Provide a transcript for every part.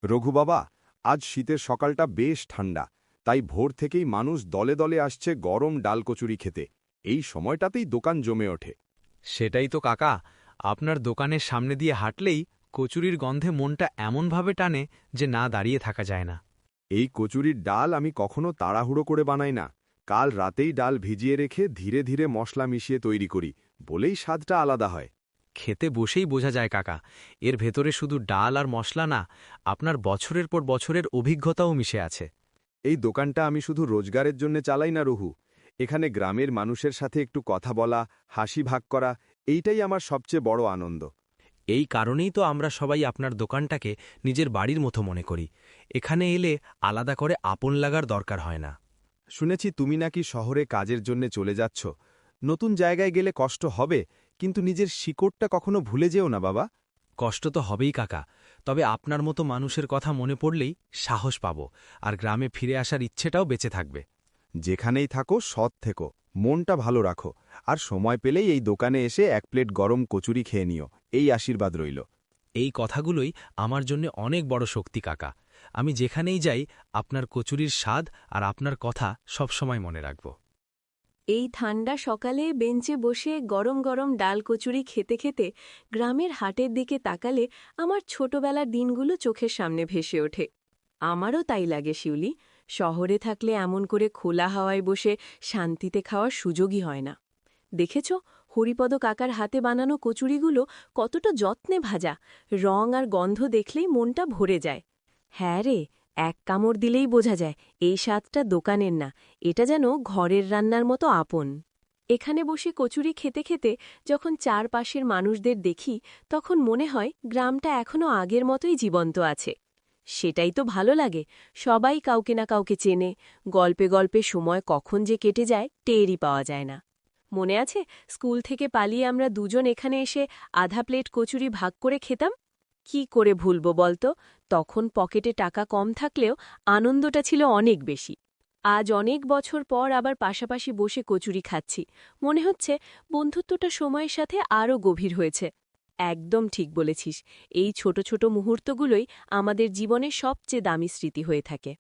রঘু বাবা, আজ শীতের সকালটা বেশ ঠান্ডা, তাই ভোর থেকেই মানুষ দলে দলে আসছে গরম ডাল কচুরি খেতে। এই সময়টাতেই দোকান জমে ওঠে। সেটাই তো কাকা, আপনার দোকানের সামনে দিয়ে হাঁটলেই কচুরির গন্ধে মনটা এমনভাবে টানে যে না দাঁড়িয়ে থাকা যায় না। এই কচুরির ডাল আমি কখনো তাড়াহুড়ো করে বানাই না। কাল রাতেই ডাল ভিজিয়ে রেখে ধীরে ধীরে মশলা মিশিয়ে তৈরি করি, বলেই স্বাদটা আলাদা হয়। খেতে বসেই বোঝা যায় কাকা, এর ভেতরে শুধু ডাল আর মশলা না, আপনার বছরের পর বছরের অভিজ্ঞতাও মিশে আছে। এই দোকানটা আমি শুধু রোজগারের জন্য চালাই না রঘু, এখানে গ্রামের মানুষের সাথে একটু কথা বলা, হাসি ভাগ করা, এইটাই আমার সবচেয়ে বড় আনন্দ। এই কারণেই তো আমরা সবাই আপনার দোকানটাকে নিজের বাড়ির মতো মনে করি। এখানে এলে আলাদা করে আপন লাগার দরকার হয় না। শুনেছি তুমি নাকি শহরে কাজের জন্য চলে যাচ্ছ। নতুন জায়গায় গেলে কষ্ট হবে, কিন্তু নিজের শিকড়টা কখনো ভুলে যেও না বাবা। কষ্ট তো হবেই কাকা, তবে আপনার মতো মানুষের কথা মনে পড়লেই সাহস পাব, আর গ্রামে ফিরে আসার ইচ্ছেটাও বেঁচে থাকবে। যেখানেই থাকো সৎ থেকো, মনটা ভালো রাখো, আর সময় পেলেই এই দোকানে এসে এক প্লেট গরম কচুরি খেয়ে নিও, এই আশীর্বাদ রইল। এই কথাগুলোই আমার জন্য অনেক বড় শক্তি কাকা। আমি যেখানেই যাই আপনার কচুরির স্বাদ আর আপনার কথা সবসময় মনে রাখব। এই ঠান্ডা সকালে বেঞ্চে বসে গরম গরম ডাল কচুরি খেতে খেতে গ্রামের হাটের দিকে তাকালে আমার ছোটবেলার দিনগুলো চোখের সামনে ভেসে ওঠে। আমারও তাই লাগে শিউলি, শহরে থাকলে এমন করে খোলা হাওয়ায় বসে শান্তিতে খাওয়ার সুযোগই হয় না। দেখেছ হরিপদ কাকার হাতে বানানো কচুরিগুলো কতটা যত্নে ভাজা, রং আর গন্ধ দেখলেই মনটা ভরে যায়। হ্যাঁ রে, এক কামড় দিলেই বোঝা যায় এই স্বাদটা দোকানের না, এটা যেন ঘরের রান্নার মতো আপন। এখানে বসে কচুরি খেতে খেতে যখন চারপাশের মানুষদের দেখি, তখন মনে হয় গ্রামটা এখনও আগের মতোই জীবন্ত আছে। সেটাই তো ভালো লাগে, সবাই কাউকে না কাউকে চেনে, গল্পে গল্পে সময় কখন যে কেটে যায় টেরই পাওয়া যায় না। মনে আছে স্কুল থেকে পালিয়ে আমরা দুজন এখানে এসে আধা প্লেট কচুরি ভাগ করে খেতাম? কি করে ভুলব বলতো, তখন পকেটে টাকা কম থাকলেও আনন্দটা ছিল অনেক বেশি। আজ অনেক বছর পর আবার পাশাপাশি বসে কচুরি খাচ্ছি, মনে হচ্ছে বন্ধুত্বটা সময়ের সাথে আরও গভীর হয়েছে। একদম ঠিক বলেছিস, এই ছোট ছোট মুহূর্তগুলোই আমাদের জীবনের সবচেয়ে দামি স্মৃতি হয়ে থাকে।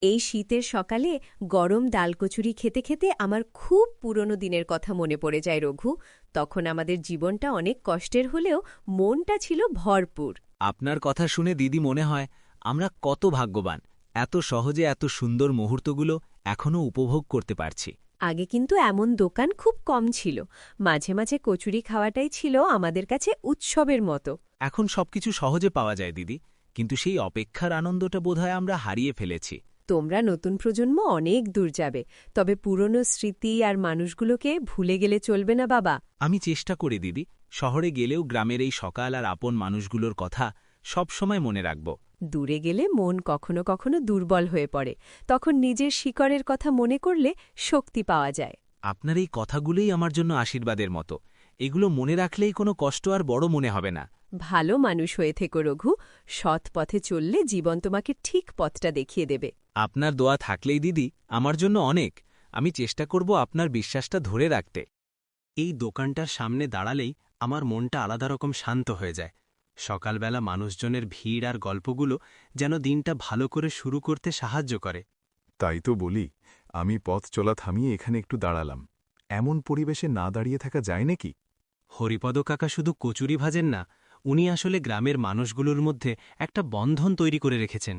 এই শীতের সকালে গরম ডালকচুরি খেতে খেতে আমার খুব পুরনো দিনের কথা মনে পড়ে যায় রঘু। তখন আমাদের জীবনটা অনেক কষ্টের হলেও মনটা ছিল ভরপুর। আপনার কথা শুনে দিদি মনে হয় আমরা কত ভাগ্যবান, এত সহজে এত সুন্দর মুহূর্তগুলো এখনও উপভোগ করতে পারছি। আগে কিন্তু এমন দোকান খুব কম ছিল, মাঝে মাঝে কচুরি খাওয়াটাই ছিল আমাদের কাছে উৎসবের মতো। এখন সবকিছু সহজে পাওয়া যায় দিদি, কিন্তু সেই অপেক্ষার আনন্দটা বোধহয় আমরা হারিয়ে ফেলেছি। তোমরা নতুন প্রজন্ম অনেক দূর যাবে, তবে পুরনো স্মৃতি আর মানুষগুলোকে ভুলে গেলে চলবে না বাবা। আমি চেষ্টা করি দিদি, শহরে গেলেও গ্রামের এই সকাল আর আপন মানুষগুলোর কথা সবসময় মনে রাখব। দূরে গেলে মন কখনো কখনো দুর্বল হয়ে পড়ে, তখন নিজের শিকড়ের কথা মনে করলে শক্তি পাওয়া যায়। আপনার এই কথাগুলোই আমার জন্য আশীর্বাদের মতো, এগুলো মনে রাখলেই কোনো কষ্ট আর বড় মনে হবে না। ভালো মানুষ হয়ে থেকো রঘু, সৎ পথে চললে জীবন তোমাকে ঠিক পথটা দেখিয়ে দেবে। আপনার দোয়া থাকলেই দিদি আমার জন্য অনেক। আমি চেষ্টা করব আপনার বিশ্বাসটা ধরে রাখতে। এই দোকানটার সামনে দাঁড়ালেই আমার মনটা আলাদা রকম শান্ত হয়ে যায়। সকালবেলা মানুষজনের ভিড় আর গল্পগুলো যেন দিনটা ভালো করে শুরু করতে সাহায্য করে। তাই তো বলি, আমি পথ চলা থামিয়ে এখানে একটু দাঁড়ালাম। এমন পরিবেশে না দাঁড়িয়ে থাকা যায় নাকি? হরিপদ কাকা শুধু কচুরি ভাজেন না, উনি আসলে গ্রামের মানুষগুলোর মধ্যে একটা বন্ধন তৈরি করে রেখেছেন।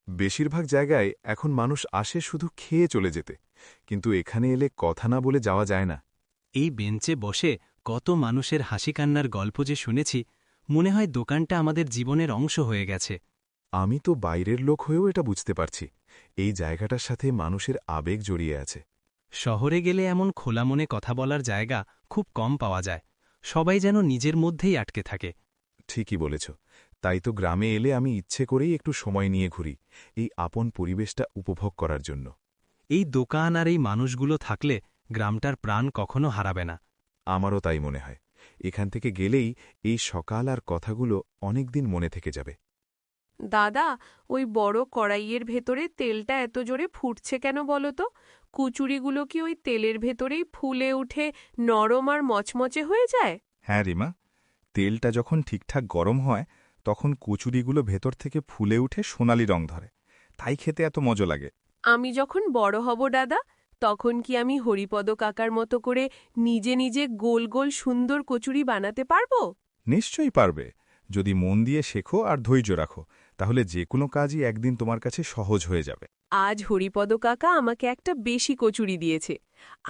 বেশিরভাগ জায়গায় এখন মানুষ আসে শুধু খেয়ে চলে যেতে, কিন্তু এখানে এলে কথা না বলে যাওয়া যায় না। এই বেঞ্চে বসে কত মানুষের হাসি কান্নার গল্প যে শুনেছি, মনে হয় দোকানটা আমাদের জীবনের অংশ হয়ে গেছে। আমি তো বাইরের লোক হয়েও এটা বুঝতে পারছি, এই জায়গাটার সাথে মানুষের আবেগ জড়িয়ে আছে। শহরে গেলে এমন খোলা মনে কথা বলার জায়গা খুব কম পাওয়া যায়, সবাই যেন নিজের মধ্যেই আটকে থাকে। ঠিকই বলেছ, তাই তো গ্রামে এলে আমি ইচ্ছে করেই একটু সময় নিয়ে ঘুরি, এই আপন পরিবেশটা উপভোগ করার জন্য। এই দোকান আর এই মানুষগুলো থাকলে গ্রামটার প্রাণ কখনো হারাবে না। আমারও তাই মনে হয়, এখান থেকে গেলেই এই সকাল আর কথাগুলো অনেকদিন মনে থেকে যাবে। দাদা, ওই বড় কড়াইয়ের ভেতরে তেলটা এত জোরে ফুটছে কেন বলো তো? কুচুরিগুলো কি ওই তেলের ভেতরেই ফুলে উঠে নরম আর মচমচে হয়ে যায়? হ্যাঁ রিমা, তেলটা যখন ঠিকঠাক গরম হয় তখন কচুরিগুলো ভেতর থেকে ফুলে উঠে সোনালি রং ধরে, তাই খেতে এত মজা লাগে। আমি যখন বড় হব দাদা, তখন কি আমি হরিপদ কাকার মতো করে নিজে নিজে গোল গোল সুন্দর কচুরি বানাতে পারবো? নিশ্চয়ই পারবে, যদি মন দিয়ে শেখো আর ধৈর্য রাখো, তাহলে যে কোনো কাজই একদিন তোমার কাছে সহজ হয়ে যাবে। আজ হরিপদ কাকা আমাকে একটা বেশি কচুরি দিয়েছে,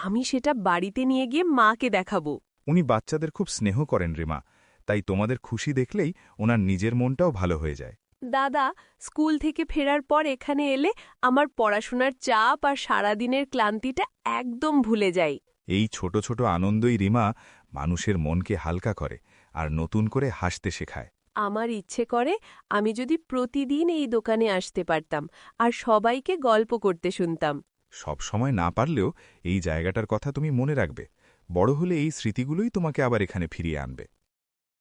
আমি সেটা বাড়িতে নিয়ে গিয়ে মাকে দেখাবো। উনি বাচ্চাদের খুব স্নেহ করেন রিমা, তাই তোমাদের খুশি দেখলেই ওনার নিজের মনটাও ভালো হয়ে যায়। দাদা, স্কুল থেকে ফেরার পর এখানে এলে আমার পড়াশোনার চাপ আর সারাদিনের ক্লান্তিটা একদম ভুলে যাই। এই ছোট ছোট আনন্দই রিমা মানুষের মনকে হালকা করে আর নতুন করে হাসতে শেখায়। আমার ইচ্ছে করে আমি যদি প্রতিদিন এই দোকানে আসতে পারতাম আর সবাইকে গল্প করতে শুনতাম। সব সময় না পারলেও এই জায়গাটার কথা তুমি মনে রাখবে, বড় হলে এই স্মৃতিগুলোই তোমাকে আবার এখানে ফিরিয়ে আনবে।